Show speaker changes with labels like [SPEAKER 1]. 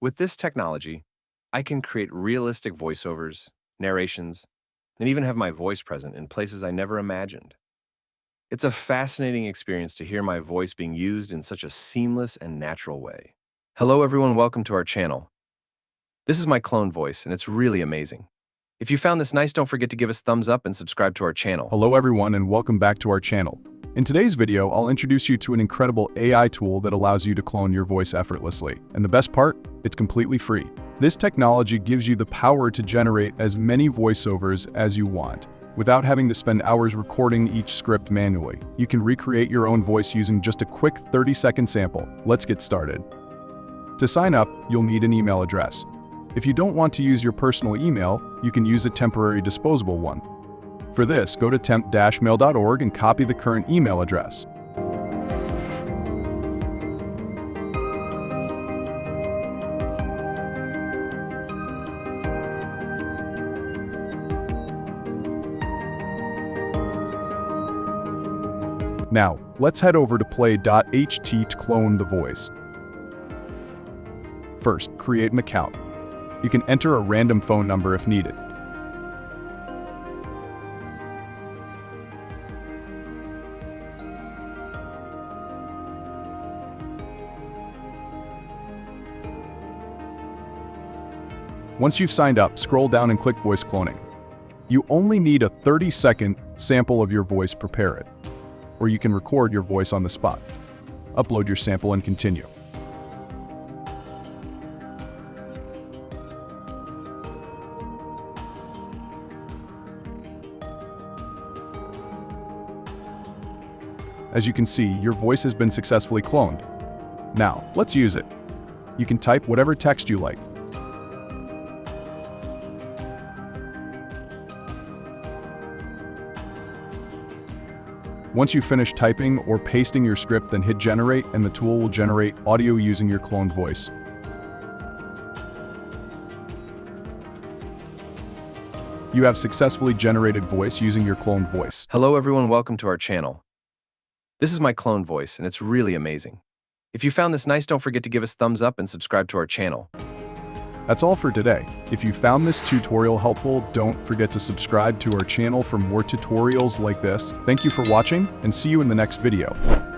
[SPEAKER 1] With this technology, I can create realistic voiceovers, narrations, and even have my voice present in places I never imagined. It's a fascinating experience to hear my voice being used in such a seamless and natural way. Hello everyone, welcome to our channel. This is my clone voice, and it's really amazing. If you found this nice, don't forget to give us thumbs up and subscribe to our channel.
[SPEAKER 2] Hello everyone and welcome back to our channel. In today's video, I'll introduce you to an incredible AI tool that allows you to clone your voice effortlessly. And the best part? It's completely free. This technology gives you the power to generate as many voiceovers as you want, without having to spend hours recording each script manually. You can recreate your own voice using just a quick 30-second sample. Let's get started. To sign up, you'll need an email address. If you don't want to use your personal email, you can use a temporary disposable one. For this, go to temp-mail.org and copy the current email address. Now, let's head over to play.ht to clone the voice. First, create an account. You can enter a random phone number if needed. Once you've signed up, scroll down and click Voice Cloning. You only need a 30-second sample of your voice, prepare it. Or you can record your voice on the spot. Upload your sample and continue. As you can see, your voice has been successfully cloned. Now, let's use it. You can type whatever text you like. Once you finish typing or pasting your script, then hit generate and the tool will generate audio using your cloned voice. You have successfully generated voice using your cloned voice.
[SPEAKER 1] Hello everyone, welcome to our channel. This is my clone voice, and it's really amazing. If you found this nice, don't forget to give us thumbs up and subscribe to our channel.
[SPEAKER 2] That's all for today. If you found this tutorial helpful, don't forget to subscribe to our channel for more tutorials like this. Thank you for watching, and see you in the next video.